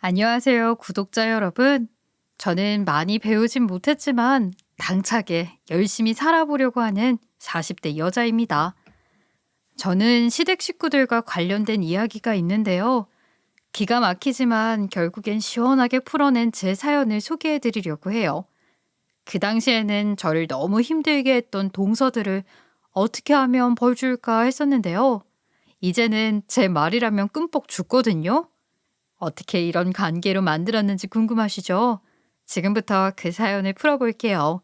안녕하세요, 구독자 여러분. 저는 많이 배우진 못했지만 당차게 열심히 살아보려고 하는 40대 여자입니다. 저는 시댁 식구들과 관련된 이야기가 있는데요. 기가 막히지만 결국엔 시원하게 풀어낸 제 사연을 소개해 드리려고 해요. 그 당시에는 저를 너무 힘들게 했던 동서들을 어떻게 하면 벌 줄까 했었는데요. 이제는 제 말이라면 끔뻑 죽거든요. 어떻게 이런 관계로 만들었는지 궁금하시죠? 지금부터 그 사연을 풀어볼게요.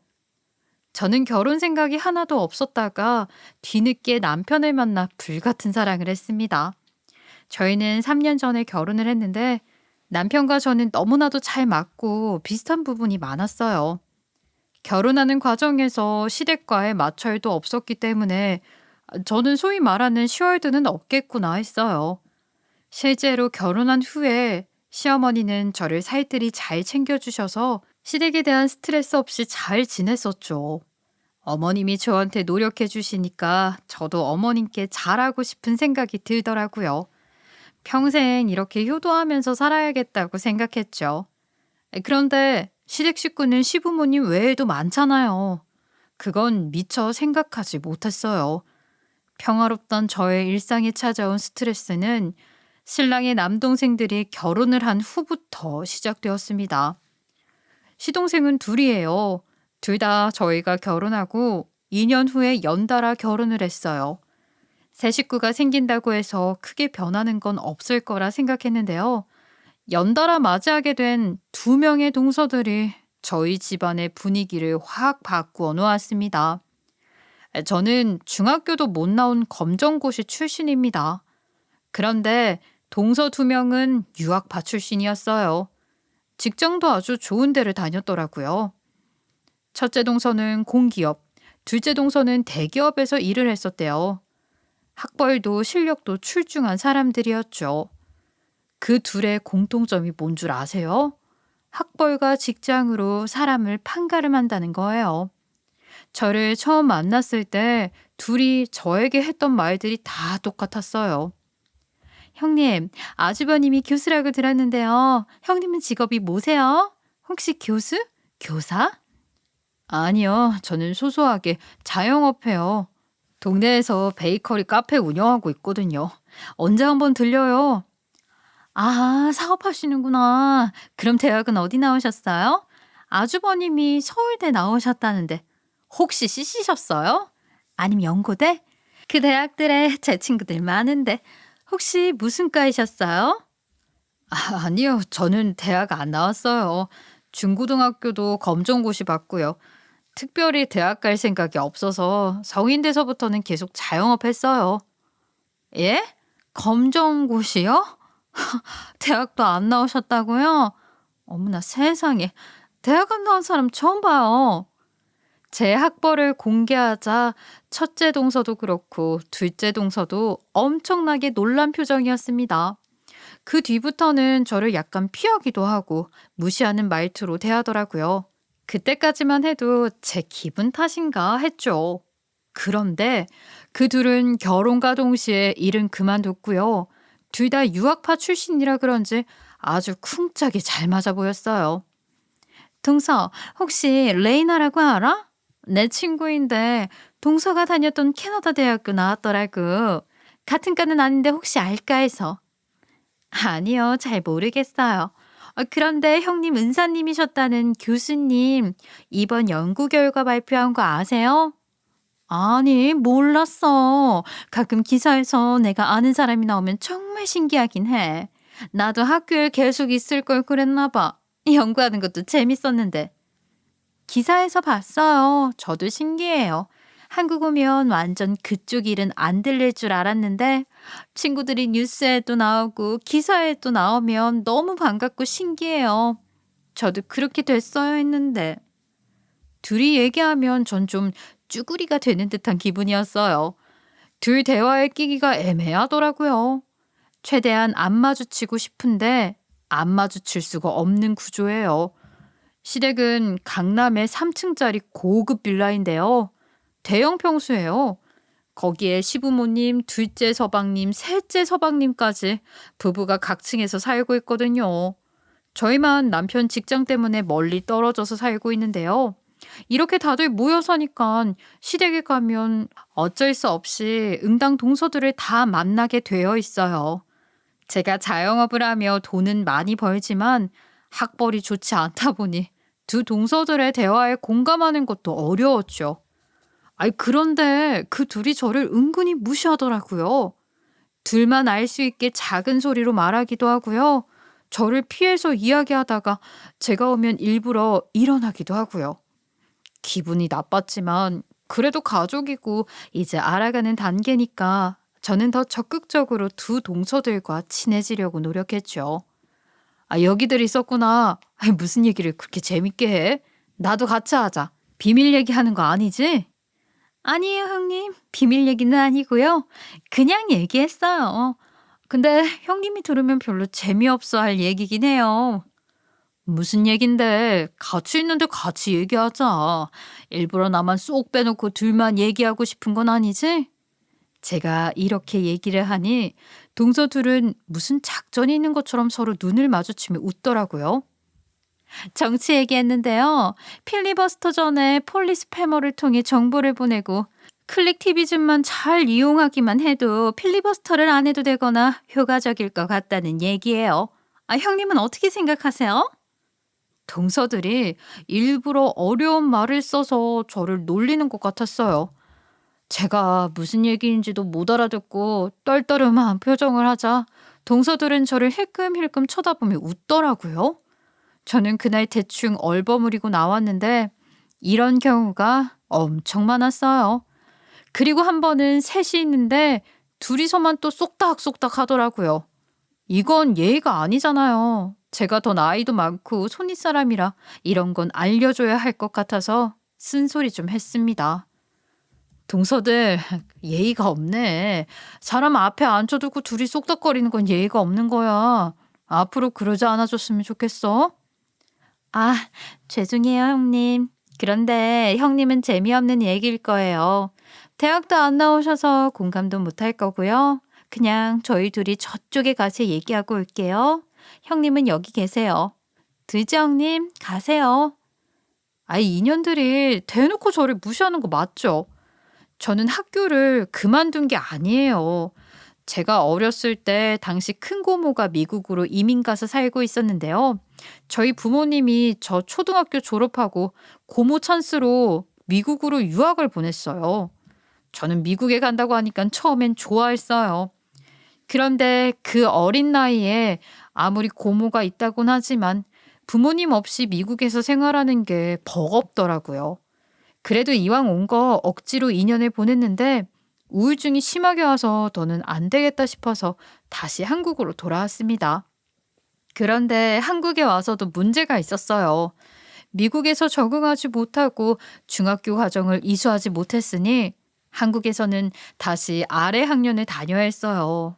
저는 결혼 생각이 하나도 없었다가 뒤늦게 남편을 만나 불같은 사랑을 했습니다. 저희는 3년 전에 결혼을 했는데 남편과 저는 너무나도 잘 맞고 비슷한 부분이 많았어요. 결혼하는 과정에서 시댁과의 마찰도 없었기 때문에 저는 소위 말하는 시월드는 없겠구나 했어요. 실제로 결혼한 후에 시어머니는 저를 살뜰히 잘 챙겨주셔서 시댁에 대한 스트레스 없이 잘 지냈었죠. 어머님이 저한테 노력해 주시니까 저도 어머님께 잘하고 싶은 생각이 들더라고요. 평생 이렇게 효도하면서 살아야겠다고 생각했죠. 그런데 시댁 식구는 시부모님 외에도 많잖아요. 그건 미처 생각하지 못했어요. 평화롭던 저의 일상에 찾아온 스트레스는 신랑의 남동생들이 결혼을 한 후부터 시작되었습니다. 시동생은 둘이에요. 둘 다 저희가 결혼하고 2년 후에 연달아 결혼을 했어요. 새 식구가 생긴다고 해서 크게 변하는 건 없을 거라 생각했는데요. 연달아 맞이하게 된 두 명의 동서들이 저희 집안의 분위기를 확 바꾸어 놓았습니다. 저는 중학교도 못 나온 검정고시 출신입니다. 그런데 동서 두 명은 유학파 출신이었어요. 직장도 아주 좋은 데를 다녔더라고요. 첫째 동서는 공기업, 둘째 동서는 대기업에서 일을 했었대요. 학벌도 실력도 출중한 사람들이었죠. 그 둘의 공통점이 뭔 줄 아세요? 학벌과 직장으로 사람을 판가름한다는 거예요. 저를 처음 만났을 때 둘이 저에게 했던 말들이 다 똑같았어요. 형님, 아주버님이 교수라고 들었는데요. 형님은 직업이 뭐세요? 혹시 교수? 교사? 아니요, 저는 소소하게 자영업해요. 동네에서 베이커리 카페 운영하고 있거든요. 언제 한번 들려요? 아, 사업하시는구나. 그럼 대학은 어디 나오셨어요? 아주버님이 서울대 나오셨다는데 혹시 CC셨어요? 아니면 연고대? 그 대학들에 제 친구들 많은데 혹시 무슨 과이셨어요? 아니요. 저는 대학 안 나왔어요. 중고등학교도 검정고시 봤고요. 특별히 대학 갈 생각이 없어서 성인 돼서부터는 계속 자영업 했어요. 예? 검정고시요? 대학도 안 나오셨다고요? 어머나 세상에. 대학 안 나온 사람 처음 봐요. 제 학벌을 공개하자 첫째 동서도 그렇고 둘째 동서도 엄청나게 놀란 표정이었습니다. 그 뒤부터는 저를 약간 피하기도 하고 무시하는 말투로 대하더라고요. 그때까지만 해도 제 기분 탓인가 했죠. 그런데 그 둘은 결혼과 동시에 일은 그만뒀고요. 둘 다 유학파 출신이라 그런지 아주 쿵짝이 잘 맞아 보였어요. 동서, 혹시 레이나라고 알아? 내 친구인데 동서가 다녔던 캐나다 대학교 나왔더라고. 같은 과는 아닌데 혹시 알까 해서. 아니요, 잘 모르겠어요. 그런데 형님 은사님이셨다는 교수님, 이번 연구 결과 발표한 거 아세요? 아니, 몰랐어. 가끔 기사에서 내가 아는 사람이 나오면 정말 신기하긴 해. 나도 학교에 계속 있을 걸 그랬나 봐. 연구하는 것도 재밌었는데. 기사에서 봤어요. 저도 신기해요. 한국 오면 완전 그쪽 일은 안 들릴 줄 알았는데 친구들이 뉴스에도 나오고 기사에도 나오면 너무 반갑고 신기해요. 저도 그렇게 됐어야 했는데. 둘이 얘기하면 전 좀 쭈구리가 되는 듯한 기분이었어요. 둘 대화에 끼기가 애매하더라고요. 최대한 안 마주치고 싶은데 안 마주칠 수가 없는 구조예요. 시댁은 강남의 3층짜리 고급 빌라인데요. 대형 평수예요. 거기에 시부모님, 둘째 서방님, 셋째 서방님까지 부부가 각 층에서 살고 있거든요. 저희만 남편 직장 때문에 멀리 떨어져서 살고 있는데요. 이렇게 다들 모여 사니까 시댁에 가면 어쩔 수 없이 응당 동서들을 다 만나게 되어 있어요. 제가 자영업을 하며 돈은 많이 벌지만 학벌이 좋지 않다 보니 두 동서들의 대화에 공감하는 것도 어려웠죠. 아이, 그런데 그 둘이 저를 은근히 무시하더라고요. 둘만 알 수 있게 작은 소리로 말하기도 하고요. 저를 피해서 이야기하다가 제가 오면 일부러 일어나기도 하고요. 기분이 나빴지만 그래도 가족이고 이제 알아가는 단계니까 저는 더 적극적으로 두 동서들과 친해지려고 노력했죠. 아, 여기들 있었구나. 아이, 무슨 얘기를 그렇게 재밌게 해? 나도 같이 하자. 비밀 얘기하는 거 아니지? 아니에요, 형님. 비밀 얘기는 아니고요. 그냥 얘기했어요. 근데 형님이 들으면 별로 재미없어 할 얘기긴 해요. 무슨 얘긴데? 같이 있는데 같이 얘기하자. 일부러 나만 쏙 빼놓고 둘만 얘기하고 싶은 건 아니지? 제가 이렇게 얘기를 하니 동서 둘은 무슨 작전이 있는 것처럼 서로 눈을 마주치며 웃더라고요. 정치 얘기했는데요. 필리버스터 전에 폴리스 패머를 통해 정보를 보내고 클릭티비즘만 잘 이용하기만 해도 필리버스터를 안 해도 되거나 효과적일 것 같다는 얘기예요. 아, 형님은 어떻게 생각하세요? 동서들이 일부러 어려운 말을 써서 저를 놀리는 것 같았어요. 제가 무슨 얘기인지도 못 알아듣고 떨떠름한 표정을 하자 동서들은 저를 힐끔힐끔 쳐다보며 웃더라고요. 저는 그날 대충 얼버무리고 나왔는데 이런 경우가 엄청 많았어요. 그리고 한 번은 셋이 있는데 둘이서만 또 쏙닥쏙닥 하더라고요. 이건 예의가 아니잖아요. 제가 더 나이도 많고 손윗사람이라 이런 건 알려줘야 할 것 같아서 쓴소리 좀 했습니다. 동서들, 예의가 없네. 사람 앞에 앉혀두고 둘이 쏙닥거리는 건 예의가 없는 거야. 앞으로 그러지 않아줬으면 좋겠어. 아, 죄송해요, 형님. 그런데 형님은 재미없는 얘기일 거예요. 대학도 안 나오셔서 공감도 못 할 거고요. 그냥 저희 둘이 저쪽에 가서 얘기하고 올게요. 형님은 여기 계세요. 들지, 형님? 가세요. 아이, 인연들이 대놓고 저를 무시하는 거 맞죠? 저는 학교를 그만둔 게 아니에요. 제가 어렸을 때 당시 큰 고모가 미국으로 이민 가서 살고 있었는데요. 저희 부모님이 저 초등학교 졸업하고 고모 찬스로 미국으로 유학을 보냈어요. 저는 미국에 간다고 하니까 처음엔 좋아했어요. 그런데 그 어린 나이에 아무리 고모가 있다곤 하지만 부모님 없이 미국에서 생활하는 게 버겁더라고요. 그래도 이왕 온 거 억지로 2년을 보냈는데 우울증이 심하게 와서 더는 안 되겠다 싶어서 다시 한국으로 돌아왔습니다. 그런데 한국에 와서도 문제가 있었어요. 미국에서 적응하지 못하고 중학교 과정을 이수하지 못했으니 한국에서는 다시 아래 학년을 다녀야 했어요.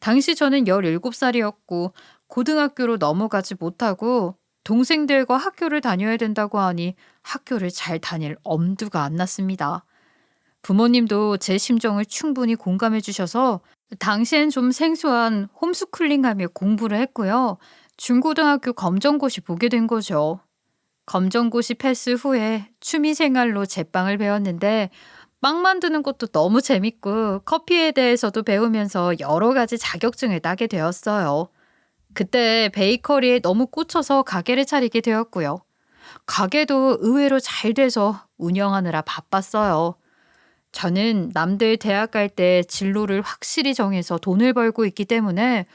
당시 저는 17살이었고 고등학교로 넘어가지 못하고 동생들과 학교를 다녀야 된다고 하니 학교를 잘 다닐 엄두가 안 났습니다. 부모님도 제 심정을 충분히 공감해 주셔서 당시엔 좀 생소한 홈스쿨링하며 공부를 했고요. 중고등학교 검정고시 보게 된 거죠. 검정고시 패스 후에 취미생활로 제빵을 배웠는데 빵 만드는 것도 너무 재밌고 커피에 대해서도 배우면서 여러 가지 자격증을 따게 되었어요. 그때 베이커리에 너무 꽂혀서 가게를 차리게 되었고요. 가게도 의외로 잘 돼서 운영하느라 바빴어요. 저는 남들 대학 갈 때 진로를 확실히 정해서 돈을 벌고 있기 때문에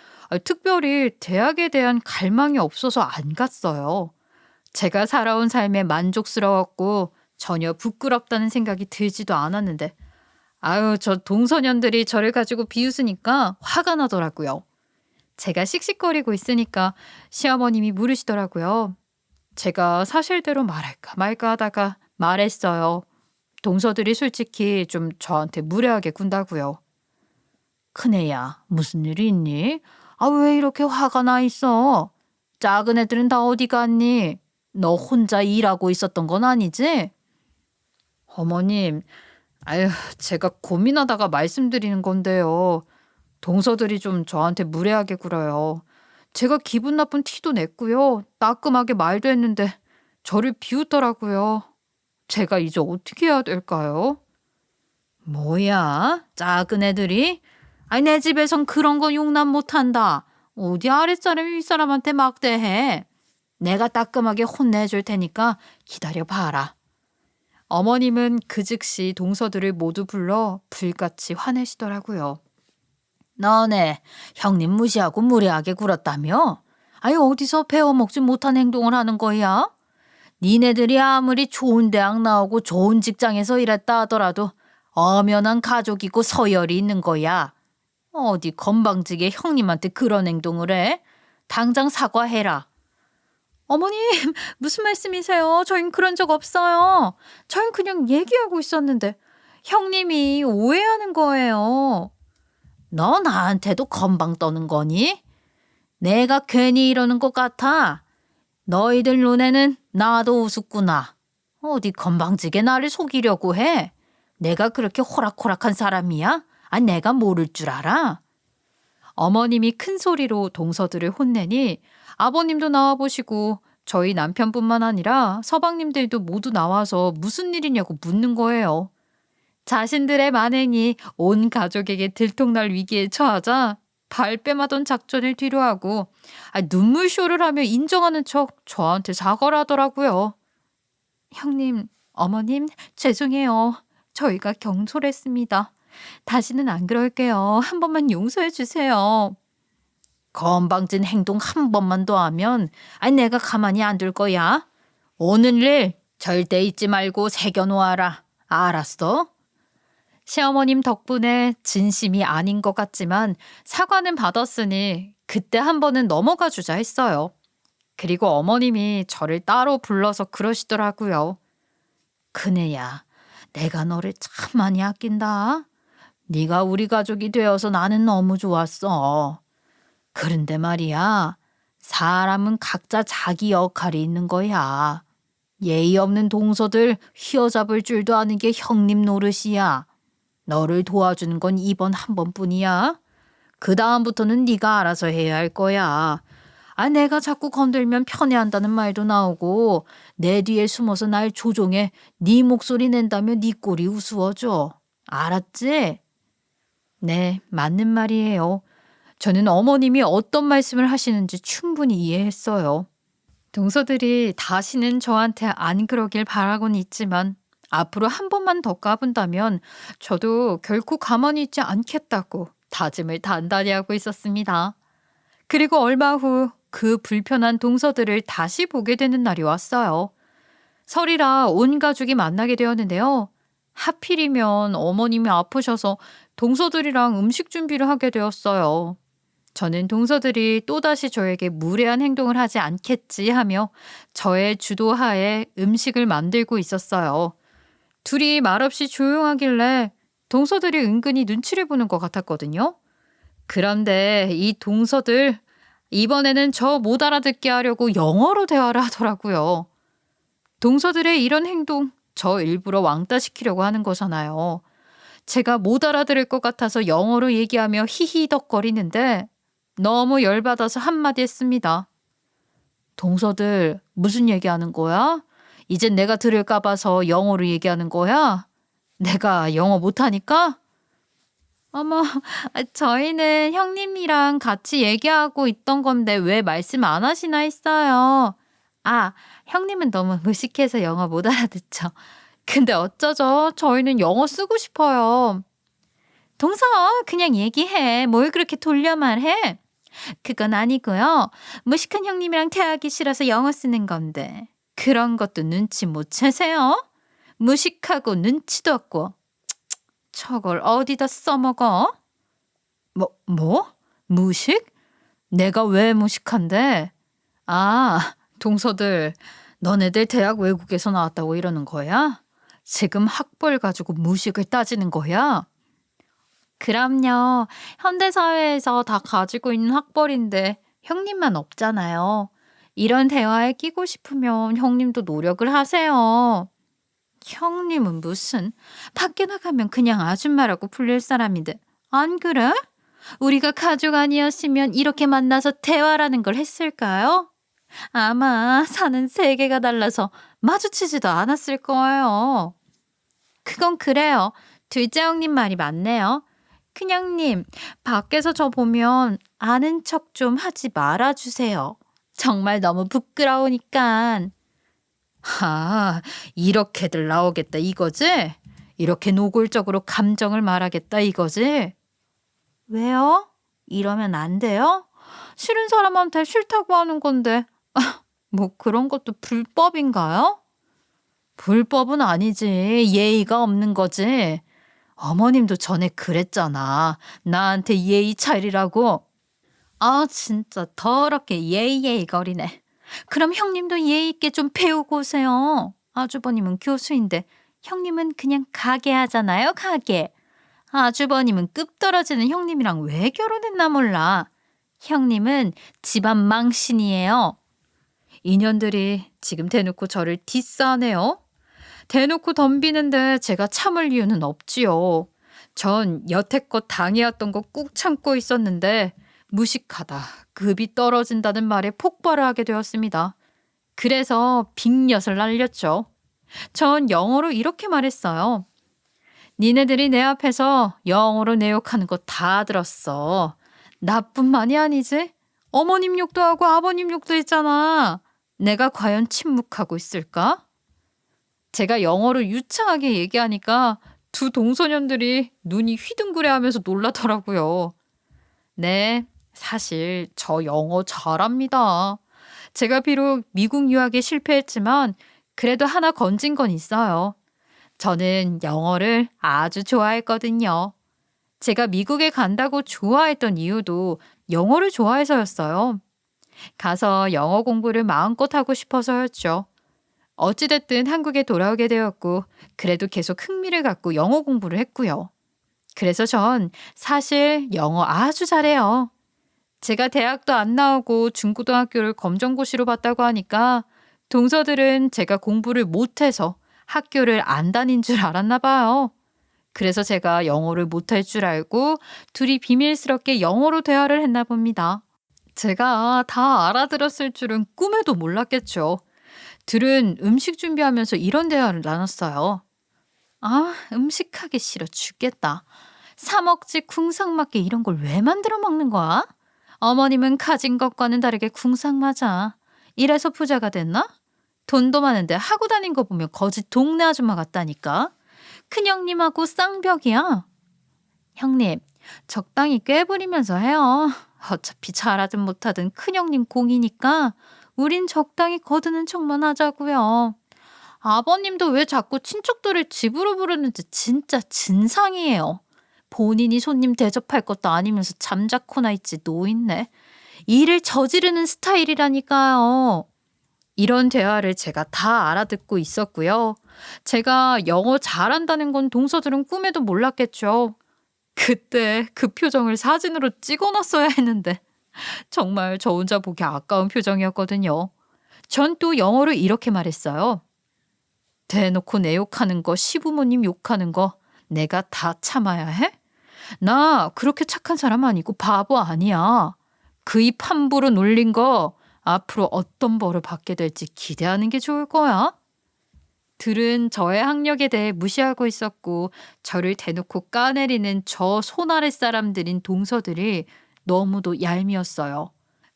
특별히 대학에 대한 갈망이 없어서 안 갔어요. 제가 살아온 삶에 만족스러웠고 전혀 부끄럽다는 생각이 들지도 않았는데 아유, 저 동서년들이 저를 가지고 비웃으니까 화가 나더라고요. 제가 씩씩거리고 있으니까 시어머님이 물으시더라고요. 제가 사실대로 말할까 말까 하다가 말했어요. 동서들이 솔직히 좀 저한테 무례하게 군다고요. 큰애야, 무슨 일이 있니? 아, 왜 이렇게 화가 나 있어? 작은 애들은 다 어디 갔니? 너 혼자 일하고 있었던 건 아니지? 어머님, 아유, 제가 고민하다가 말씀드리는 건데요. 동서들이 좀 저한테 무례하게 굴어요. 제가 기분 나쁜 티도 냈고요. 따끔하게 말도 했는데 저를 비웃더라고요. 제가 이제 어떻게 해야 될까요? 뭐야? 작은 애들이? 아니, 내 집에선 그런 건 용납 못한다. 어디 아랫사람이 윗사람한테 막대해. 내가 따끔하게 혼내줄 테니까 기다려 봐라. 어머님은 그 즉시 동서들을 모두 불러 불같이 화내시더라고요. 너네 형님 무시하고 무례하게 굴었다며? 아니, 어디서 배워먹지 못한 행동을 하는 거야? 니네들이 아무리 좋은 대학 나오고 좋은 직장에서 일했다 하더라도 엄연한 가족이고 서열이 있는 거야. 어디 건방지게 형님한테 그런 행동을 해? 당장 사과해라. 어머님, 무슨 말씀이세요? 저흰 그런 적 없어요. 저흰 그냥 얘기하고 있었는데 형님이 오해하는 거예요. 너 나한테도 건방 떠는 거니? 내가 괜히 이러는 것 같아. 너희들 눈에는 나도 우습구나. 어디 건방지게 나를 속이려고 해? 내가 그렇게 호락호락한 사람이야? 아니, 내가 모를 줄 알아? 어머님이 큰 소리로 동서들을 혼내니 아버님도 나와보시고 저희 남편뿐만 아니라 서방님들도 모두 나와서 무슨 일이냐고 묻는 거예요. 자신들의 만행이 온 가족에게 들통날 위기에 처하자 발뺌하던 작전을 뒤로하고 눈물쇼를 하며 인정하는 척 저한테 사과를 하더라고요. 형님, 어머님, 죄송해요. 저희가 경솔했습니다. 다시는 안 그럴게요. 한 번만 용서해 주세요. 건방진 행동 한 번만 더 하면 내가 가만히 안 둘 거야. 오늘 일 절대 잊지 말고 새겨놓아라. 알았어? 시어머님 덕분에 진심이 아닌 것 같지만 사과는 받았으니 그때 한 번은 넘어가 주자 했어요. 그리고 어머님이 저를 따로 불러서 그러시더라고요. 큰애야, 내가 너를 참 많이 아낀다. 네가 우리 가족이 되어서 나는 너무 좋았어. 그런데 말이야, 사람은 각자 자기 역할이 있는 거야. 예의 없는 동서들 휘어잡을 줄도 아는 게 형님 노릇이야. 너를 도와주는 건 이번 한 번뿐이야. 그 다음부터는 네가 알아서 해야 할 거야. 내가 자꾸 건들면 편애한다는 말도 나오고 내 뒤에 숨어서 날 조종해 네 목소리 낸다며 네 꼴이 우스워져. 알았지? 네, 맞는 말이에요. 저는 어머님이 어떤 말씀을 하시는지 충분히 이해했어요. 동서들이 다시는 저한테 안 그러길 바라곤 있지만 앞으로 한 번만 더 까분다면 저도 결코 가만히 있지 않겠다고 다짐을 단단히 하고 있었습니다. 그리고 얼마 후 그 불편한 동서들을 다시 보게 되는 날이 왔어요. 설이라 온 가족이 만나게 되었는데요. 하필이면 어머님이 아프셔서 동서들이랑 음식 준비를 하게 되었어요. 저는 동서들이 또다시 저에게 무례한 행동을 하지 않겠지 하며 저의 주도하에 음식을 만들고 있었어요. 둘이 말없이 조용하길래 동서들이 은근히 눈치를 보는 것 같았거든요. 그런데 이 동서들 이번에는 저 못 알아듣게 하려고 영어로 대화를 하더라고요. 동서들의 이런 행동 저 일부러 왕따시키려고 하는 거잖아요. 제가 못 알아들을 것 같아서 영어로 얘기하며 히히덕거리는데 너무 열받아서 한마디 했습니다. 동서들 무슨 얘기하는 거야? 이젠 내가 들을까 봐서 영어로 얘기하는 거야? 내가 영어 못하니까? 어머, 저희는 형님이랑 같이 얘기하고 있던 건데 왜 말씀 안 하시나 했어요. 형님은 너무 무식해서 영어 못 알아듣죠. 근데 어쩌죠? 저희는 영어 쓰고 싶어요. 동서, 그냥 얘기해. 뭘 그렇게 돌려 말해? 그건 아니고요. 무식한 형님이랑 대하기 싫어서 영어 쓰는 건데. 그런 것도 눈치 못 채세요? 무식하고 눈치도 없고. 저걸 어디다 써먹어? 뭐? 무식? 내가 왜 무식한데? 동서들, 너네들 대학 외국에서 나왔다고 이러는 거야? 지금 학벌 가지고 무식을 따지는 거야? 그럼요. 현대사회에서 다 가지고 있는 학벌인데 형님만 없잖아요. 이런 대화에 끼고 싶으면 형님도 노력을 하세요. 형님은 무슨 밖에 나가면 그냥 아줌마라고 불릴 사람인데 안 그래? 우리가 가족 아니었으면 이렇게 만나서 대화라는 걸 했을까요? 아마 사는 세계가 달라서 마주치지도 않았을 거예요. 그건 그래요. 둘째 형님 말이 맞네요. 큰형님, 밖에서 저 보면 아는 척 좀 하지 말아주세요. 정말 너무 부끄러우니까. 아, 이렇게들 나오겠다 이거지? 이렇게 노골적으로 감정을 말하겠다 이거지? 왜요? 이러면 안 돼요? 싫은 사람한테 싫다고 하는 건데, 뭐 그런 것도 불법인가요? 불법은 아니지. 예의가 없는 거지. 어머님도 전에 그랬잖아. 나한테 예의 차리라고. 아, 진짜 더럽게 예의 거리네. 그럼 형님도 예의 있게 좀 배우고 오세요. 아주버님은 교수인데 형님은 그냥 가게 하잖아요, 가게. 아주버님은 급 떨어지는 형님이랑 왜 결혼했나 몰라. 형님은 집안 망신이에요. 인연들이 지금 대놓고 저를 디스하네요. 대놓고 덤비는데 제가 참을 이유는 없지요. 전 여태껏 당해왔던 거 꾹 참고 있었는데 무식하다, 급이 떨어진다는 말에 폭발을 하게 되었습니다. 그래서 빅엿을 날렸죠. 전 영어로 이렇게 말했어요. 니네들이 내 앞에서 영어로 내 욕하는 거 다 들었어. 나뿐만이 아니지? 어머님 욕도 하고 아버님 욕도 했잖아. 내가 과연 침묵하고 있을까? 제가 영어로 유창하게 얘기하니까 두 동소년들이 눈이 휘둥그레하면서 놀라더라고요. 네, 사실 저 영어 잘합니다. 제가 비록 미국 유학에 실패했지만 그래도 하나 건진 건 있어요. 저는 영어를 아주 좋아했거든요. 제가 미국에 간다고 좋아했던 이유도 영어를 좋아해서였어요. 가서 영어 공부를 마음껏 하고 싶어서였죠. 어찌됐든 한국에 돌아오게 되었고, 그래도 계속 흥미를 갖고 영어 공부를 했고요. 그래서 전 사실 영어 아주 잘해요. 제가 대학도 안 나오고 중고등학교를 검정고시로 봤다고 하니까 동서들은 제가 공부를 못해서 학교를 안 다닌 줄 알았나 봐요. 그래서 제가 영어를 못할 줄 알고 둘이 비밀스럽게 영어로 대화를 했나 봅니다. 제가 다 알아들었을 줄은 꿈에도 몰랐겠죠. 둘은 음식 준비하면서 이런 대화를 나눴어요. 아, 음식 하기 싫어 죽겠다. 사 먹지 궁상맞게 이런 걸 왜 만들어 먹는 거야? 어머님은 가진 것과는 다르게 궁상맞아. 이래서 부자가 됐나? 돈도 많은데 하고 다닌 거 보면 거지 동네 아줌마 같다니까. 큰형님하고 쌍벽이야. 형님, 적당히 꾀부리면서 해요. 어차피 잘하든 못하든 큰형님 공이니까 우린 적당히 거드는 척만 하자고요. 아버님도 왜 자꾸 친척들을 집으로 부르는지 진짜 진상이에요. 본인이 손님 대접할 것도 아니면서 잠자코나 있지 노인네. 일을 저지르는 스타일이라니까요. 이런 대화를 제가 다 알아듣고 있었고요. 제가 영어 잘한다는 건 동서들은 꿈에도 몰랐겠죠. 그때 그 표정을 사진으로 찍어놨어야 했는데 정말 저 혼자 보기 아까운 표정이었거든요. 전 또 영어로 이렇게 말했어요. 대놓고 내 욕하는 거, 시부모님 욕하는 거 내가 다 참아야 해? 나 그렇게 착한 사람 아니고 바보 아니야. 그 입 함부로 놀린 거 앞으로 어떤 벌을 받게 될지 기대하는 게 좋을 거야. 들은 저의 학력에 대해 무시하고 있었고 저를 대놓고 까내리는 저 손아래 사람들인 동서들이 너무도 얄미웠어요.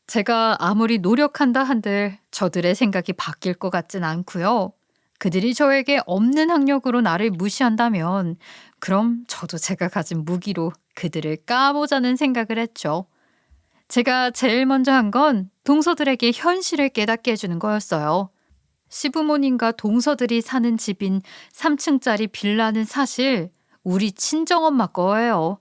제가 아무리 노력한다 한들 저들의 생각이 바뀔 것 같진 않고요. 그들이 저에게 없는 학력으로 나를 무시한다면 그럼 저도 제가 가진 무기로 그들을 까보자는 생각을 했죠. 제가 제일 먼저 한 건 동서들에게 현실을 깨닫게 해주는 거였어요. 시부모님과 동서들이 사는 집인 3층짜리 빌라는 사실 우리 친정엄마 거예요.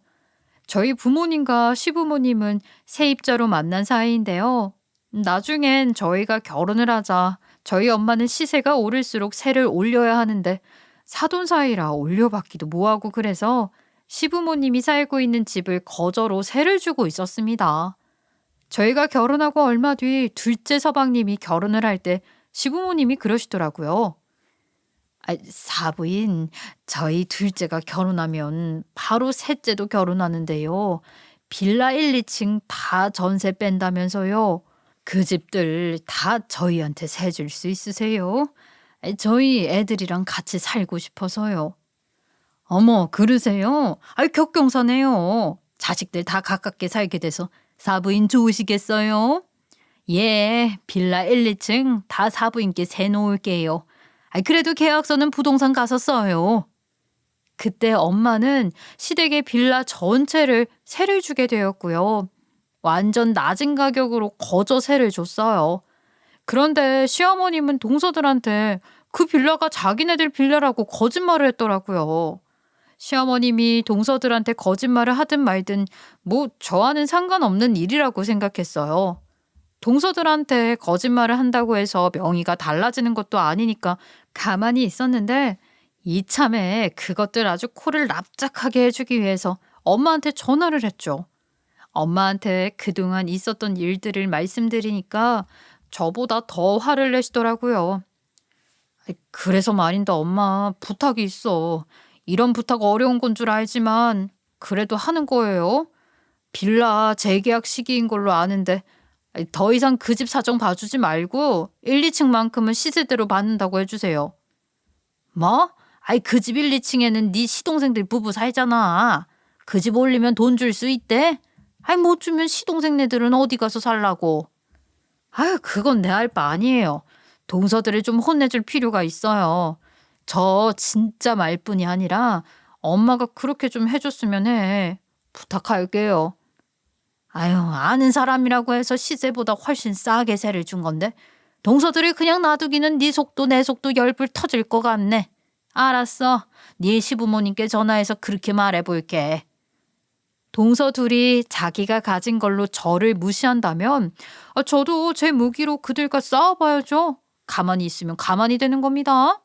저희 부모님과 시부모님은 세입자로 만난 사이인데요. 나중엔 저희가 결혼을 하자 저희 엄마는 시세가 오를수록 세를 올려야 하는데 사돈 사이라 올려받기도 뭐하고 그래서 시부모님이 살고 있는 집을 거저로 세를 주고 있었습니다. 저희가 결혼하고 얼마 뒤 둘째 서방님이 결혼을 할 때 시부모님이 그러시더라고요. 사부인, 저희 둘째가 결혼하면 바로 셋째도 결혼하는데요. 빌라 1, 2층 다 전세 뺀다면서요. 그 집들 다 저희한테 세 줄 수 있으세요? 저희 애들이랑 같이 살고 싶어서요. 어머, 그러세요? 아이, 격경사네요. 자식들 다 가깝게 살게 돼서 사부인 좋으시겠어요? 예, 빌라 1, 2층 다 사부인께 세 놓을게요. 아이, 그래도 계약서는 부동산 가서 써요. 그때 엄마는 시댁의 빌라 전체를 세를 주게 되었고요. 완전 낮은 가격으로 거저 세를 줬어요. 그런데 시어머님은 동서들한테 그 빌라가 자기네들 빌라라고 거짓말을 했더라고요. 시어머님이 동서들한테 거짓말을 하든 말든 뭐 저와는 상관없는 일이라고 생각했어요. 동서들한테 거짓말을 한다고 해서 명의가 달라지는 것도 아니니까 가만히 있었는데 이참에 그것들 아주 코를 납작하게 해주기 위해서 엄마한테 전화를 했죠. 엄마한테 그동안 있었던 일들을 말씀드리니까 저보다 더 화를 내시더라고요. 그래서 말인데 엄마, 부탁이 있어. 이런 부탁 어려운 건 줄 알지만 그래도 하는 거예요. 빌라 재계약 시기인 걸로 아는데 더 이상 그 집 사정 봐주지 말고 1, 2층만큼은 시세대로 받는다고 해주세요. 뭐? 아이, 그 집 1, 2층에는 네 시동생들 부부 살잖아. 그 집 올리면 돈 줄 수 있대? 아이, 못 주면 시동생네들은 어디 가서 살라고. 아유, 그건 내 할 바 아니에요. 동서들을 좀 혼내줄 필요가 있어요. 저 진짜 말뿐이 아니라 엄마가 그렇게 좀 해줬으면 해. 부탁할게요. 아유, 아는 사람이라고 해서 시세보다 훨씬 싸게 세를 준 건데 동서들이 그냥 놔두기는 네 속도 내 속도 열불 터질 것 같네. 알았어. 네 시부모님께 전화해서 그렇게 말해볼게. 동서 둘이 자기가 가진 걸로 저를 무시한다면 저도 제 무기로 그들과 싸워봐야죠. 가만히 있으면 가만히 되는 겁니다.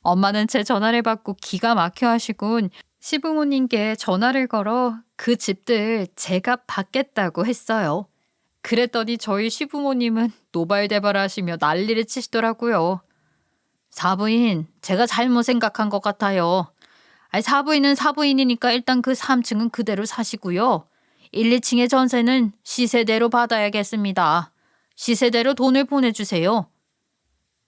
엄마는 제 전화를 받고 기가 막혀 하시곤 시부모님께 전화를 걸어 그 집들 제가 받겠다고 했어요. 그랬더니 저희 시부모님은 노발대발하시며 난리를 치시더라고요. 사부인, 제가 잘못 생각한 것 같아요. 아니, 사부인은 사부인이니까 일단 그 3층은 그대로 사시고요. 1, 2층의 전세는 시세대로 받아야겠습니다. 시세대로 돈을 보내주세요.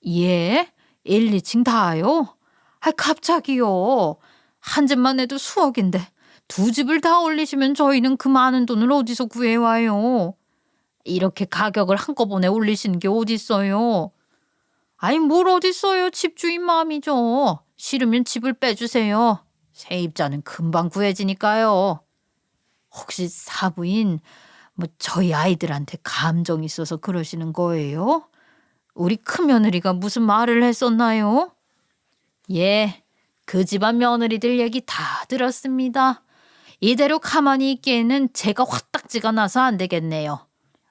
예? 1, 2층 다요? 아, 갑자기요. 한 집만 해도 수억인데 두 집을 다 올리시면 저희는 그 많은 돈을 어디서 구해와요? 이렇게 가격을 한꺼번에 올리시는 게 어딨어요? 아니, 뭘 어딨어요. 집주인 마음이죠. 싫으면 집을 빼주세요. 세입자는 금방 구해지니까요. 혹시 사부인, 뭐 저희 아이들한테 감정 있어서 그러시는 거예요? 우리 큰며느리가 무슨 말을 했었나요? 예, 그 집안 며느리들 얘기 다 들었습니다. 이대로 가만히 있기에는 제가 화딱지가 나서 안 되겠네요.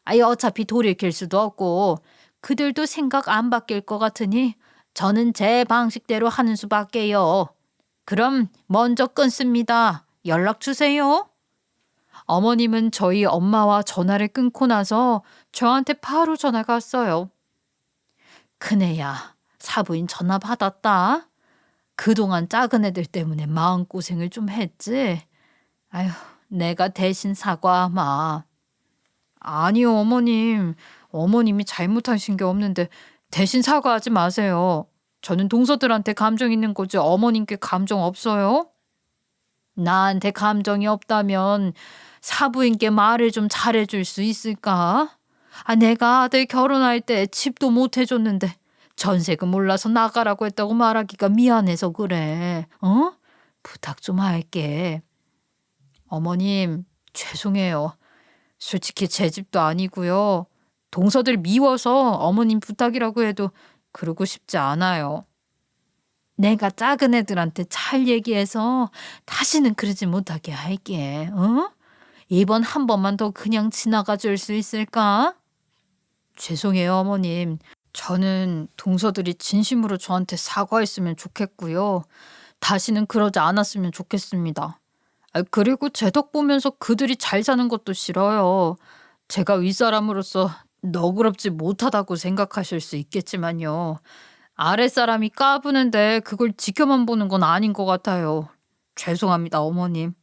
아예 어차피 돌이킬 수도 없고 그들도 생각 안 바뀔 것 같으니 저는 제 방식대로 하는 수밖에요. 그럼 먼저 끊습니다. 연락 주세요. 어머님은 저희 엄마와 전화를 끊고 나서 저한테 바로 전화가 왔어요. 큰애야, 사부인 전화 받았다. 그동안 작은 애들 때문에 마음고생을 좀 했지. 아휴, 내가 대신 사과하마. 아니요, 어머님. 어머님이 잘못하신 게 없는데 대신 사과하지 마세요. 저는 동서들한테 감정 있는 거지 어머님께 감정 없어요? 나한테 감정이 없다면 사부인께 말을 좀 잘해줄 수 있을까? 아, 내가 아들 결혼할 때 집도 못 해줬는데 전세금 올라서 나가라고 했다고 말하기가 미안해서 그래. 어? 부탁 좀 할게. 어머님, 죄송해요. 솔직히 제 집도 아니고요. 동서들 미워서 어머님 부탁이라고 해도 그러고 싶지 않아요. 내가 작은 애들한테 잘 얘기해서 다시는 그러지 못하게 할게. 어? 이번 한 번만 더 그냥 지나가 줄 수 있을까? 죄송해요, 어머님. 저는 동서들이 진심으로 저한테 사과했으면 좋겠고요. 다시는 그러지 않았으면 좋겠습니다. 그리고 제 덕 보면서 그들이 잘 사는 것도 싫어요. 제가 윗사람으로서 너그럽지 못하다고 생각하실 수 있겠지만요. 아랫사람이 까부는데 그걸 지켜만 보는 건 아닌 것 같아요. 죄송합니다, 어머님.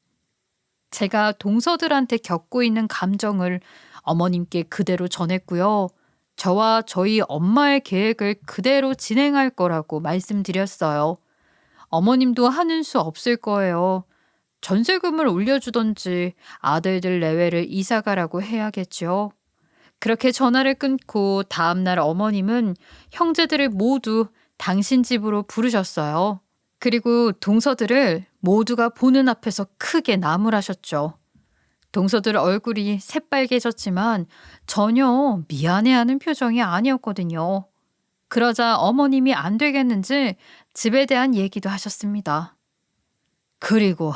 제가 동서들한테 겪고 있는 감정을 어머님께 그대로 전했고요. 저와 저희 엄마의 계획을 그대로 진행할 거라고 말씀드렸어요. 어머님도 하는 수 없을 거예요. 전세금을 올려주던지 아들들 내외를 이사가라고 해야겠죠. 그렇게 전화를 끊고 다음날 어머님은 형제들을 모두 당신 집으로 부르셨어요. 그리고 동서들을 모두가 보는 앞에서 크게 나무라셨죠. 동서들 얼굴이 새빨개졌지만 전혀 미안해하는 표정이 아니었거든요. 그러자 어머님이 안 되겠는지 집에 대한 얘기도 하셨습니다. 그리고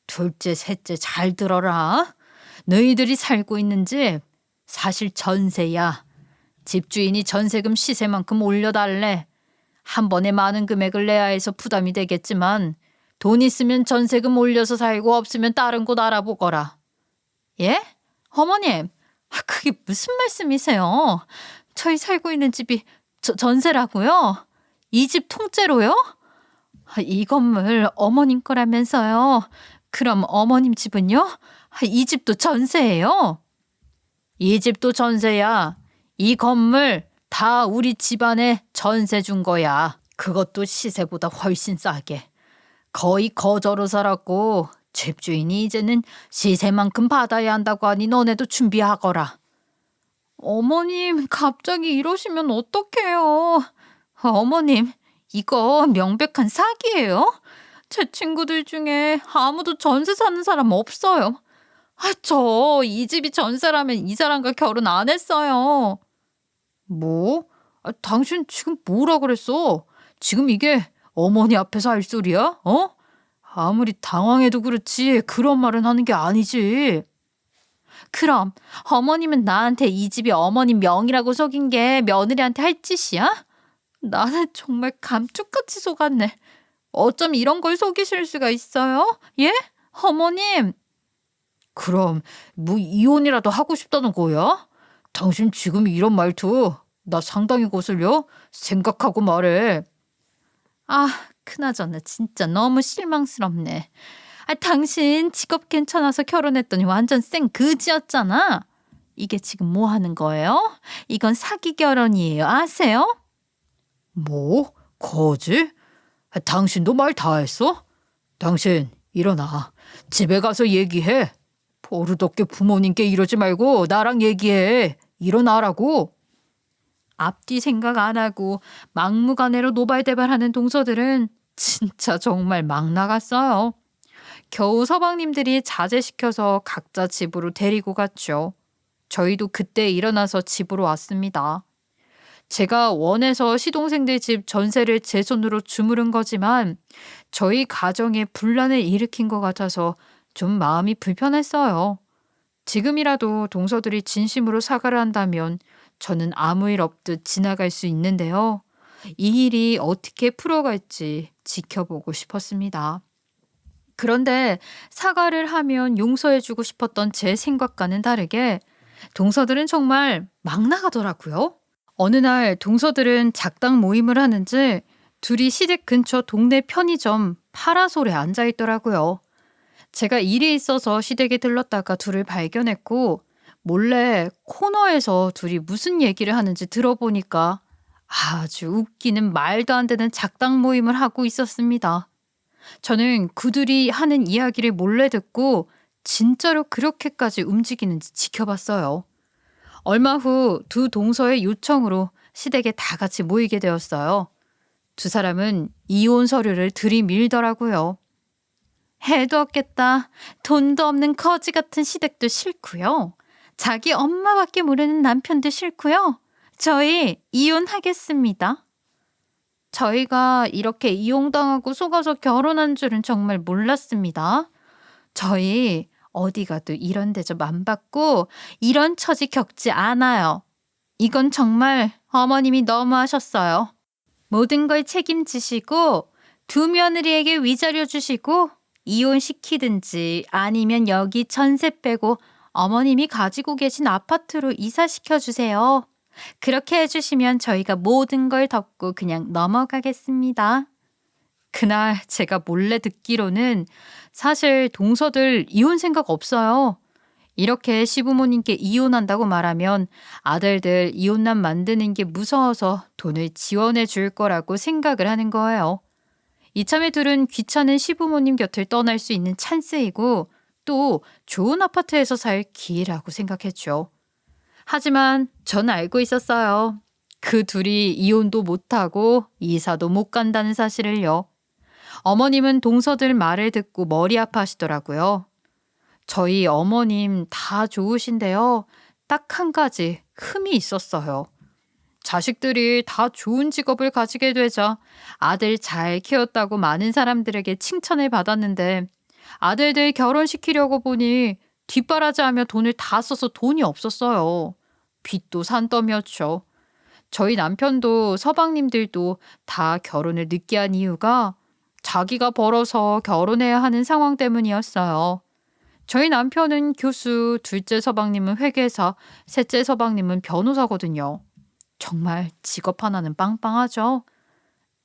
둘째, 셋째 잘 들어라. 너희들이 살고 있는 집 사실 전세야. 집주인이 전세금 시세만큼 올려달래. 한 번에 많은 금액을 내야 해서 부담이 되겠지만 돈 있으면 전세금 올려서 살고 없으면 다른 곳 알아보거라. 예? 어머님, 그게 무슨 말씀이세요? 저희 살고 있는 집이 전세라고요? 이 집 통째로요? 이 건물 어머님 거라면서요. 그럼 어머님 집은요? 이 집도 전세예요? 이 집도 전세야. 이 건물 다 우리 집안에 전세 준 거야. 그것도 시세보다 훨씬 싸게. 거의 거저로 살았고 집주인이 이제는 시세만큼 받아야 한다고 하니 너네도 준비하거라. 어머님 갑자기 이러시면 어떡해요. 어머님 이거 명백한 사기예요. 제 친구들 중에 아무도 전세 사는 사람 없어요. 저 이 집이 전세라면 이 사람과 결혼 안 했어요. 뭐? 당신 지금 뭐라 그랬어? 지금 이게 어머니 앞에서 할 소리야? 아무리 당황해도 그렇지 그런 말은 하는 게 아니지. 그럼 어머님은 나한테 이 집이 어머님 명이라고 속인 게 며느리한테 할 짓이야? 나는 정말 감쪽같이 속았네. 어쩜 이런 걸 속이실 수가 있어요? 예? 어머님. 그럼 뭐 이혼이라도 하고 싶다는 거야? 당신 지금 이런 말투 나 상당히 거슬려? 생각하고 말해. 그나저나 진짜 너무 실망스럽네. 당신 직업 괜찮아서 결혼했더니 완전 생 그지였잖아. 이게 지금 뭐 하는 거예요? 이건 사기 결혼이에요. 아세요? 뭐? 거지? 당신도 말 다 했어? 당신 일어나. 집에 가서 얘기해. 버릇없게 부모님께 이러지 말고 나랑 얘기해. 일어나라고. 앞뒤 생각 안 하고 막무가내로 노발대발하는 동서들은 진짜 정말 막 나갔어요. 겨우 서방님들이 자제시켜서 각자 집으로 데리고 갔죠. 저희도 그때 일어나서 집으로 왔습니다. 제가 원해서 시동생들 집 전세를 제 손으로 주무른 거지만 저희 가정에 분란을 일으킨 것 같아서 좀 마음이 불편했어요. 지금이라도 동서들이 진심으로 사과를 한다면 저는 아무 일 없듯 지나갈 수 있는데요. 이 일이 어떻게 풀어갈지 지켜보고 싶었습니다. 그런데 사과를 하면 용서해주고 싶었던 제 생각과는 다르게 동서들은 정말 막 나가더라고요. 어느 날 동서들은 작당 모임을 하는지 둘이 시댁 근처 동네 편의점 파라솔에 앉아 있더라고요. 제가 일이 있어서 시댁에 들렀다가 둘을 발견했고 몰래 코너에서 둘이 무슨 얘기를 하는지 들어보니까 아주 웃기는 말도 안 되는 작당 모임을 하고 있었습니다. 저는 그들이 하는 이야기를 몰래 듣고 진짜로 그렇게까지 움직이는지 지켜봤어요. 얼마 후 두 동서의 요청으로 시댁에 다 같이 모이게 되었어요. 두 사람은 이혼 서류를 들이밀더라고요. 해도 없겠다. 돈도 없는 거지 같은 시댁도 싫고요. 자기 엄마밖에 모르는 남편도 싫고요. 저희 이혼하겠습니다. 저희가 이렇게 이용당하고 속아서 결혼한 줄은 정말 몰랐습니다. 저희 어디 가도 이런 대접 안 받고 이런 처지 겪지 않아요. 이건 정말 어머님이 너무하셨어요. 모든 걸 책임지시고 두 며느리에게 위자료 주시고 이혼시키든지 아니면 여기 전세 빼고 어머님이 가지고 계신 아파트로 이사시켜 주세요. 그렇게 해주시면 저희가 모든 걸 덮고 그냥 넘어가겠습니다. 그날 제가 몰래 듣기로는 사실 동서들 이혼 생각 없어요. 이렇게 시부모님께 이혼한다고 말하면 아들들 이혼남 만드는 게 무서워서 돈을 지원해 줄 거라고 생각을 하는 거예요. 이참에 둘은 귀찮은 시부모님 곁을 떠날 수 있는 찬스이고 또 좋은 아파트에서 살 기회라고 생각했죠. 하지만 전 알고 있었어요. 그 둘이 이혼도 못하고 이사도 못 간다는 사실을요. 어머님은 동서들 말을 듣고 머리 아파하시더라고요. 저희 어머님 다 좋으신데요. 딱 한 가지 흠이 있었어요. 자식들이 다 좋은 직업을 가지게 되자 아들 잘 키웠다고 많은 사람들에게 칭찬을 받았는데 아들들 결혼시키려고 보니 뒷바라지하며 돈을 다 써서 돈이 없었어요. 빚도 산더미였죠. 저희 남편도 서방님들도 다 결혼을 늦게 한 이유가 자기가 벌어서 결혼해야 하는 상황 때문이었어요. 저희 남편은 교수, 둘째 서방님은 회계사, 셋째 서방님은 변호사거든요. 정말 직업 하나는 빵빵하죠.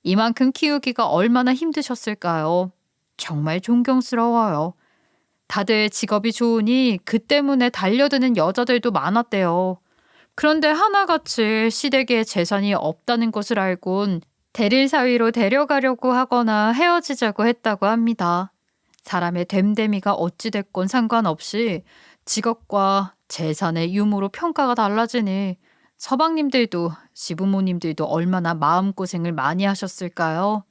이만큼 키우기가 얼마나 힘드셨을까요? 정말 존경스러워요. 다들 직업이 좋으니 그 때문에 달려드는 여자들도 많았대요. 그런데 하나같이 시댁에 재산이 없다는 것을 알곤 대릴 사위로 데려가려고 하거나 헤어지자고 했다고 합니다. 사람의 됨됨이가 어찌됐건 상관없이 직업과 재산의 유무로 평가가 달라지니 서방님들도 시부모님들도 얼마나 마음고생을 많이 하셨을까요?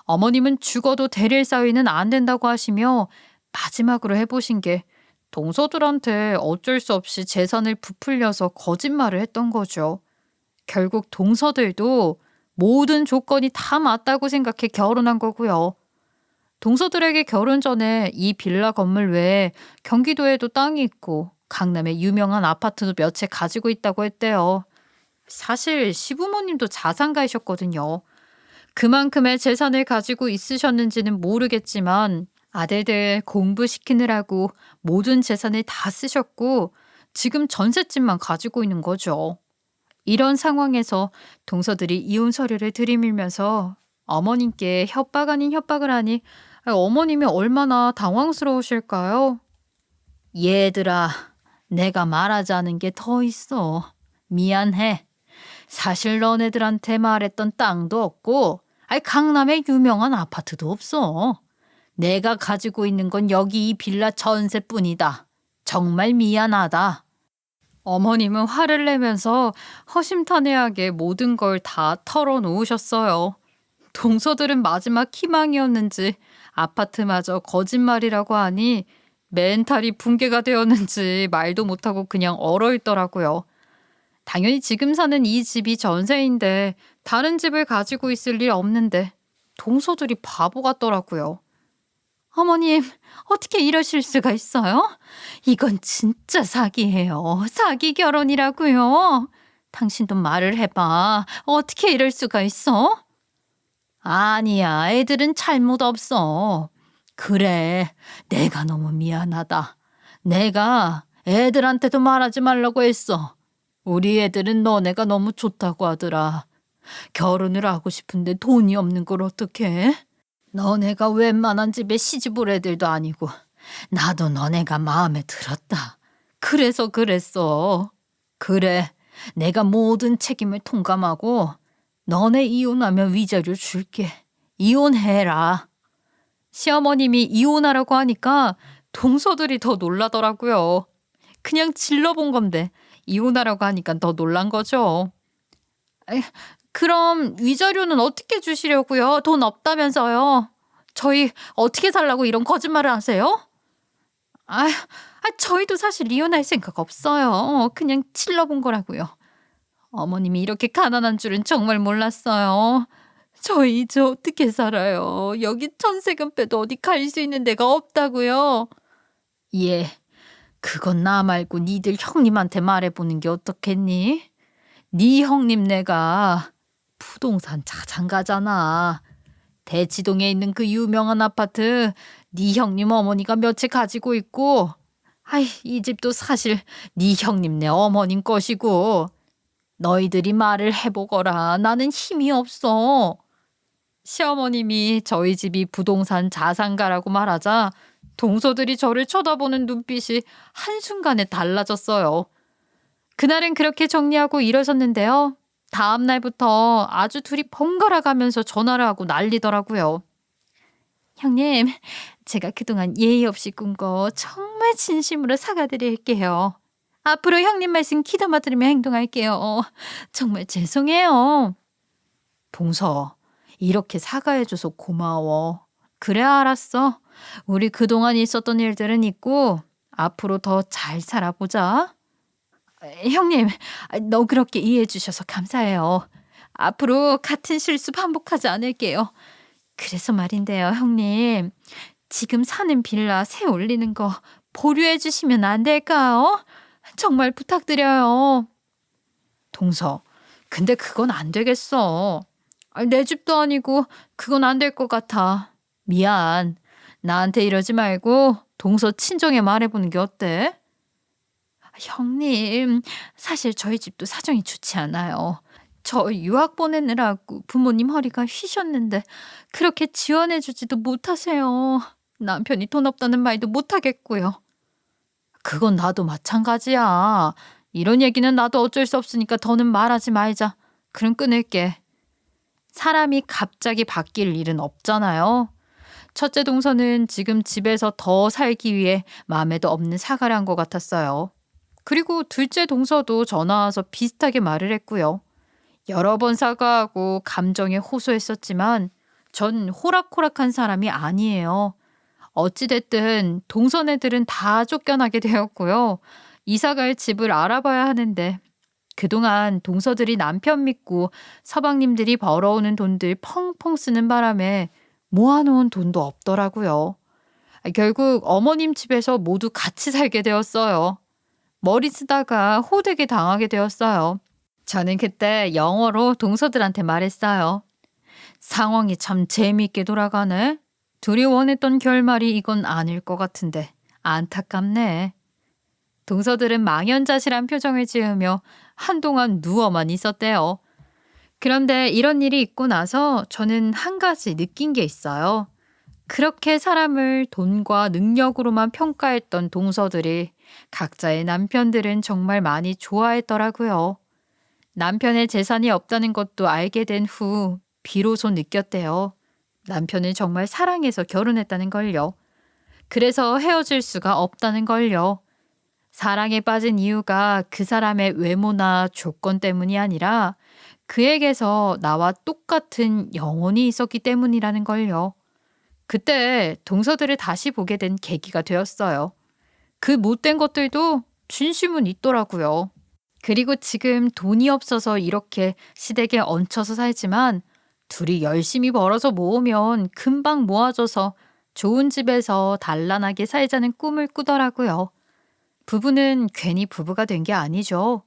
어머님은 죽어도 대릴 사위는 안 된다고 하시며 마지막으로 해보신 게 동서들한테 어쩔 수 없이 재산을 부풀려서 거짓말을 했던 거죠. 결국 동서들도 모든 조건이 다 맞다고 생각해 결혼한 거고요. 동서들에게 결혼 전에 이 빌라 건물 외에 경기도에도 땅이 있고 강남에 유명한 아파트도 몇 채 가지고 있다고 했대요. 사실 시부모님도 자산가이셨거든요. 그만큼의 재산을 가지고 있으셨는지는 모르겠지만 아들들 공부시키느라고 모든 재산을 다 쓰셨고 지금 전셋집만 가지고 있는 거죠. 이런 상황에서 동서들이 이혼 서류를 들이밀면서 어머님께 협박 아닌 협박을 하니 어머님이 얼마나 당황스러우실까요? 얘들아, 내가 말하지 않은 게 더 있어. 미안해. 사실 너네들한테 말했던 땅도 없고 강남에 유명한 아파트도 없어. 내가 가지고 있는 건 여기 이 빌라 전세뿐이다. 정말 미안하다. 어머님은 화를 내면서 허심탄회하게 모든 걸 다 털어놓으셨어요. 동서들은 마지막 희망이었는지 아파트마저 거짓말이라고 하니 멘탈이 붕괴가 되었는지 말도 못하고 그냥 얼어있더라고요. 당연히 지금 사는 이 집이 전세인데 다른 집을 가지고 있을 일 없는데 동서들이 바보 같더라고요. 어머님, 어떻게 이러실 수가 있어요? 이건 진짜 사기예요. 사기 결혼이라고요. 당신도 말을 해봐. 어떻게 이럴 수가 있어? 아니야, 애들은 잘못 없어. 그래, 내가 너무 미안하다. 내가 애들한테도 말하지 말라고 했어. 우리 애들은 너네가 너무 좋다고 하더라. 결혼을 하고 싶은데 돈이 없는 걸 어떡해? 너네가 웬만한 집에 시집 올 애들도 아니고 나도 너네가 마음에 들었다. 그래서 그랬어. 그래, 내가 모든 책임을 통감하고 너네 이혼하면 위자료 줄게. 이혼해라. 시어머님이 이혼하라고 하니까 동서들이 더 놀라더라고요. 그냥 질러본 건데 이혼하라고 하니까 더 놀란 거죠. 그럼 위자료는 어떻게 주시려고요? 돈 없다면서요. 저희 어떻게 살라고 이런 거짓말을 하세요? 저희도 사실 이혼할 생각 없어요. 그냥 질러본 거라고요. 어머님이 이렇게 가난한 줄은 정말 몰랐어요. 저희 이제 어떻게 살아요? 여기 천세금 빼도 어디 갈 수 있는 데가 없다고요. 예, 그건 나 말고 니들 형님한테 말해보는 게 어떻겠니? 네 형님 내가 부동산 자장가잖아. 대치동에 있는 그 유명한 아파트 네 형님 어머니가 몇 채 가지고 있고 이 집도 사실 네 형님 네 어머님 것이고 너희들이 말을 해보거라. 나는 힘이 없어. 시어머님이 저희 집이 부동산 자산가라고 말하자 동서들이 저를 쳐다보는 눈빛이 한순간에 달라졌어요. 그날은 그렇게 정리하고 일어섰는데요. 다음 날부터 아주 둘이 번갈아 가면서 전화를 하고 난리더라고요. 형님, 제가 그동안 예의 없이 군 거 정말 진심으로 사과드릴게요. 앞으로 형님 말씀 귀담아 들으며 행동할게요. 정말 죄송해요. 동서, 이렇게 사과해줘서 고마워. 그래, 알았어. 우리 그동안 있었던 일들은 있고 앞으로 더 잘 살아보자. 형님, 너 그렇게 이해해 주셔서 감사해요. 앞으로 같은 실수 반복하지 않을게요. 그래서 말인데요, 형님. 지금 사는 빌라 새 올리는 거 보류해 주시면 안 될까요? 정말 부탁드려요. 동서, 근데 그건 안 되겠어. 내 집도 아니고 그건 안 될 것 같아. 미안. 나한테 이러지 말고 동서 친정에 말해보는 게 어때? 형님, 사실 저희 집도 사정이 좋지 않아요. 저 유학 보내느라고 부모님 허리가 휘셨는데 그렇게 지원해 주지도 못하세요. 남편이 돈 없다는 말도 못하겠고요. 그건 나도 마찬가지야. 이런 얘기는 나도 어쩔 수 없으니까 더는 말하지 말자. 그럼 끊을게. 사람이 갑자기 바뀔 일은 없잖아요. 첫째 동서는 지금 집에서 더 살기 위해 마음에도 없는 사과를 한 것 같았어요. 그리고 둘째 동서도 전화 와서 비슷하게 말을 했고요. 여러 번 사과하고 감정에 호소했었지만 전 호락호락한 사람이 아니에요. 어찌됐든 동서네들은 다 쫓겨나게 되었고요. 이사갈 집을 알아봐야 하는데 그동안 동서들이 남편 믿고 서방님들이 벌어오는 돈들 펑펑 쓰는 바람에 모아놓은 돈도 없더라고요. 결국 어머님 집에서 모두 같이 살게 되었어요. 머리 쓰다가 호되게 당하게 되었어요. 저는 그때 영어로 동서들한테 말했어요. 상황이 참 재미있게 돌아가네. 둘이 원했던 결말이 이건 아닐 것 같은데 안타깝네. 동서들은 망연자실한 표정을 지으며 한동안 누워만 있었대요. 그런데 이런 일이 있고 나서 저는 한 가지 느낀 게 있어요. 그렇게 사람을 돈과 능력으로만 평가했던 동서들이 각자의 남편들은 정말 많이 좋아했더라고요. 남편의 재산이 없다는 것도 알게 된 후 비로소 느꼈대요. 남편을 정말 사랑해서 결혼했다는 걸요. 그래서 헤어질 수가 없다는 걸요. 사랑에 빠진 이유가 그 사람의 외모나 조건 때문이 아니라 그에게서 나와 똑같은 영혼이 있었기 때문이라는 걸요. 그때 동서들을 다시 보게 된 계기가 되었어요. 그 못된 것들도 진심은 있더라고요. 그리고 지금 돈이 없어서 이렇게 시댁에 얹혀서 살지만 둘이 열심히 벌어서 모으면 금방 모아져서 좋은 집에서 단란하게 살자는 꿈을 꾸더라고요. 부부는 괜히 부부가 된 게 아니죠.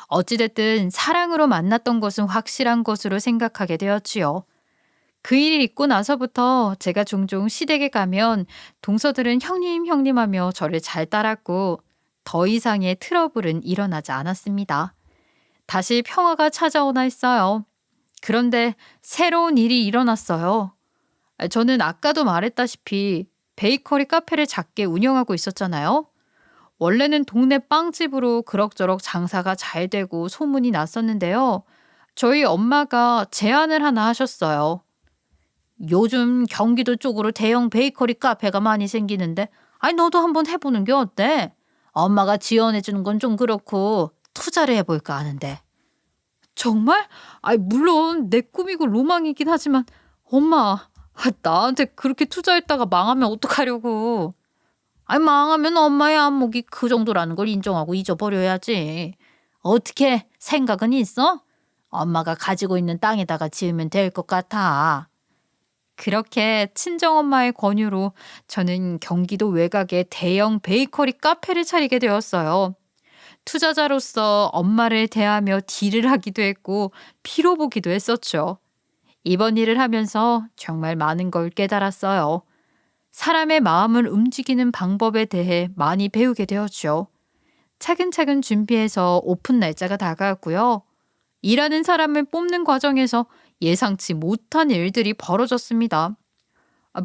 어찌됐든 사랑으로 만났던 것은 확실한 것으로 생각하게 되었지요. 그 일이 있고 나서부터 제가 종종 시댁에 가면 동서들은 형님 형님 하며 저를 잘 따랐고 더 이상의 트러블은 일어나지 않았습니다. 다시 평화가 찾아오나 했어요. 그런데 새로운 일이 일어났어요. 저는 아까도 말했다시피 베이커리 카페를 작게 운영하고 있었잖아요. 원래는 동네 빵집으로 그럭저럭 장사가 잘 되고 소문이 났었는데요. 저희 엄마가 제안을 하나 하셨어요. 요즘 경기도 쪽으로 대형 베이커리 카페가 많이 생기는데 너도 한번 해보는 게 어때? 엄마가 지원해주는 건 좀 그렇고 투자를 해볼까 하는데. 정말? 물론 내 꿈이고 로망이긴 하지만 엄마, 나한테 그렇게 투자했다가 망하면 어떡하려고. 망하면 엄마의 안목이 그 정도라는 걸 인정하고 잊어버려야지. 어떻게 생각은 있어? 엄마가 가지고 있는 땅에다가 지으면 될 것 같아. 그렇게 친정엄마의 권유로 저는 경기도 외곽에 대형 베이커리 카페를 차리게 되었어요. 투자자로서 엄마를 대하며 딜을 하기도 했고 빌어보기도 했었죠. 이번 일을 하면서 정말 많은 걸 깨달았어요. 사람의 마음을 움직이는 방법에 대해 많이 배우게 되었죠. 차근차근 준비해서 오픈 날짜가 다가왔고요. 일하는 사람을 뽑는 과정에서 예상치 못한 일들이 벌어졌습니다.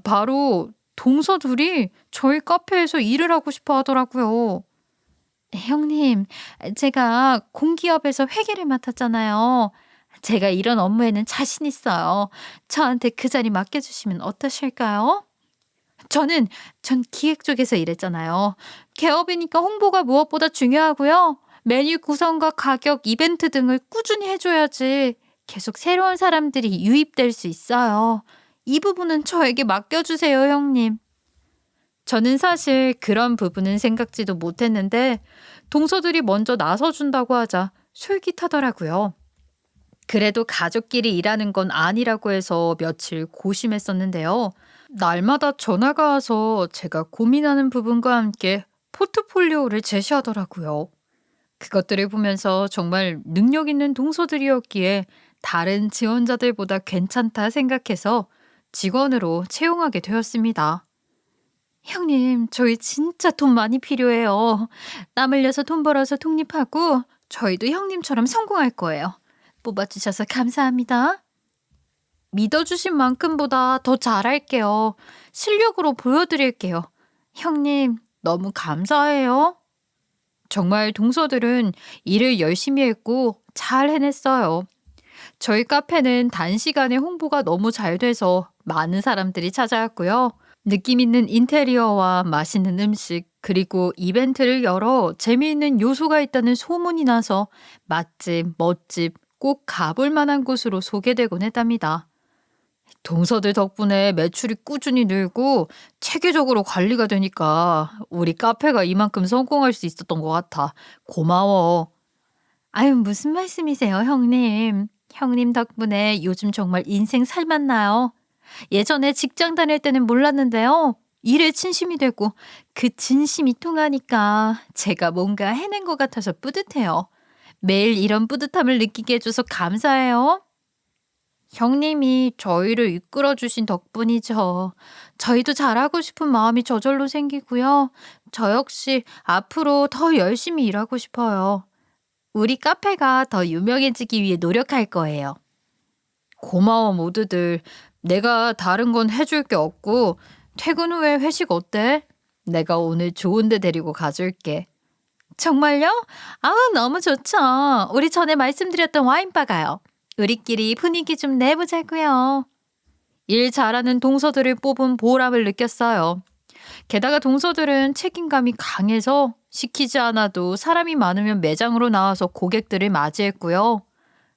바로 동서들이 저희 카페에서 일을 하고 싶어 하더라고요. 형님, 제가 공기업에서 회계를 맡았잖아요. 제가 이런 업무에는 자신 있어요. 저한테 그 자리 맡겨주시면 어떠실까요? 저는 전 기획 쪽에서 일했잖아요. 개업이니까 홍보가 무엇보다 중요하고요. 메뉴 구성과 가격, 이벤트 등을 꾸준히 해줘야지 계속 새로운 사람들이 유입될 수 있어요. 이 부분은 저에게 맡겨주세요, 형님. 저는 사실 그런 부분은 생각지도 못했는데 동서들이 먼저 나서준다고 하자 솔깃하더라고요. 그래도 가족끼리 일하는 건 아니라고 해서 며칠 고심했었는데요. 날마다 전화가 와서 제가 고민하는 부분과 함께 포트폴리오를 제시하더라고요. 그것들을 보면서 정말 능력 있는 동서들이었기에 다른 지원자들보다 괜찮다 생각해서 직원으로 채용하게 되었습니다. 형님, 저희 진짜 돈 많이 필요해요. 땀 흘려서 돈 벌어서 독립하고 저희도 형님처럼 성공할 거예요. 뽑아주셔서 감사합니다. 믿어주신 만큼보다 더 잘할게요. 실력으로 보여드릴게요. 형님, 너무 감사해요. 정말 동서들은 일을 열심히 했고 잘 해냈어요. 저희 카페는 단시간에 홍보가 너무 잘 돼서 많은 사람들이 찾아왔고요. 느낌 있는 인테리어와 맛있는 음식, 그리고 이벤트를 열어 재미있는 요소가 있다는 소문이 나서 맛집, 멋집, 꼭 가볼 만한 곳으로 소개되곤 했답니다. 동서들 덕분에 매출이 꾸준히 늘고 체계적으로 관리가 되니까 우리 카페가 이만큼 성공할 수 있었던 것 같아. 고마워. 아유, 무슨 말씀이세요, 형님. 형님 덕분에 요즘 정말 인생 살맛나요. 예전에 직장 다닐 때는 몰랐는데요. 일에 진심이 되고 그 진심이 통하니까 제가 뭔가 해낸 것 같아서 뿌듯해요. 매일 이런 뿌듯함을 느끼게 해줘서 감사해요. 형님이 저희를 이끌어 주신 덕분이죠. 저희도 잘하고 싶은 마음이 저절로 생기고요. 저 역시 앞으로 더 열심히 일하고 싶어요. 우리 카페가 더 유명해지기 위해 노력할 거예요. 고마워, 모두들. 내가 다른 건 해줄 게 없고 퇴근 후에 회식 어때? 내가 오늘 좋은 데 데리고 가줄게. 정말요? 아우, 너무 좋죠. 우리 전에 말씀드렸던 와인바 가요. 우리끼리 분위기 좀 내보자고요. 일 잘하는 동서들을 뽑은 보람을 느꼈어요. 게다가 동서들은 책임감이 강해서 시키지 않아도 사람이 많으면 매장으로 나와서 고객들을 맞이했고요.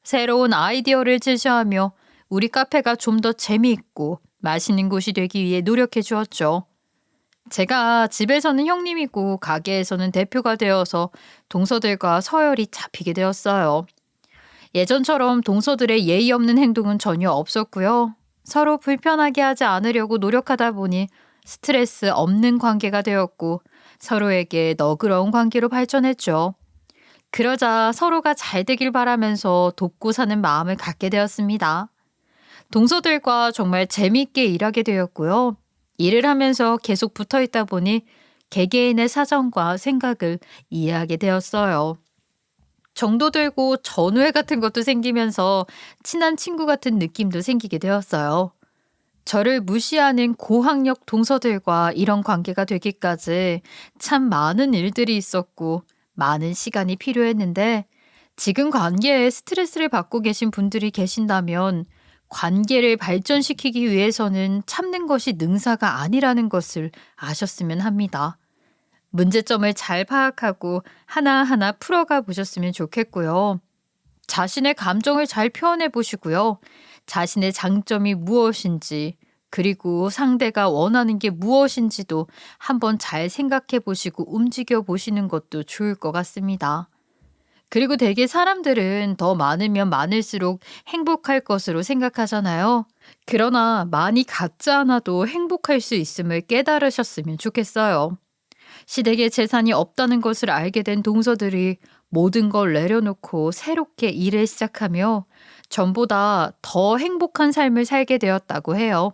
새로운 아이디어를 제시하며 우리 카페가 좀 더 재미있고 맛있는 곳이 되기 위해 노력해 주었죠. 제가 집에서는 형님이고 가게에서는 대표가 되어서 동서들과 서열이 잡히게 되었어요. 예전처럼 동서들의 예의 없는 행동은 전혀 없었고요. 서로 불편하게 하지 않으려고 노력하다 보니 스트레스 없는 관계가 되었고 서로에게 너그러운 관계로 발전했죠. 그러자 서로가 잘 되길 바라면서 돕고 사는 마음을 갖게 되었습니다. 동서들과 정말 재미있게 일하게 되었고요. 일을 하면서 계속 붙어 있다 보니 개개인의 사정과 생각을 이해하게 되었어요. 정도 들고 전우회 같은 것도 생기면서 친한 친구 같은 느낌도 생기게 되었어요. 저를 무시하는 고학력 동서들과 이런 관계가 되기까지 참 많은 일들이 있었고 많은 시간이 필요했는데 지금 관계에 스트레스를 받고 계신 분들이 계신다면 관계를 발전시키기 위해서는 참는 것이 능사가 아니라는 것을 아셨으면 합니다. 문제점을 잘 파악하고 하나하나 풀어가 보셨으면 좋겠고요. 자신의 감정을 잘 표현해 보시고요. 자신의 장점이 무엇인지, 그리고 상대가 원하는 게 무엇인지도 한번 잘 생각해 보시고 움직여 보시는 것도 좋을 것 같습니다. 그리고 대개 사람들은 더 많으면 많을수록 행복할 것으로 생각하잖아요. 그러나 많이 갖지 않아도 행복할 수 있음을 깨달으셨으면 좋겠어요. 시댁에 재산이 없다는 것을 알게 된 동서들이 모든 걸 내려놓고 새롭게 일을 시작하며 전보다 더 행복한 삶을 살게 되었다고 해요.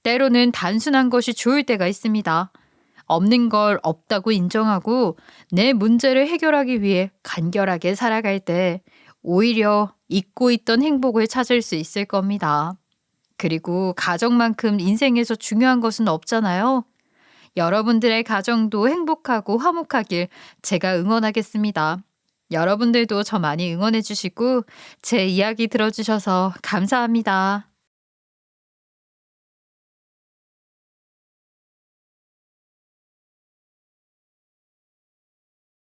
때로는 단순한 것이 좋을 때가 있습니다. 없는 걸 없다고 인정하고 내 문제를 해결하기 위해 간결하게 살아갈 때 오히려 잊고 있던 행복을 찾을 수 있을 겁니다. 그리고 가정만큼 인생에서 중요한 것은 없잖아요. 여러분들의 가정도 행복하고 화목하길 제가 응원하겠습니다. 여러분들도 저 많이 응원해 주시고 제 이야기 들어주셔서 감사합니다.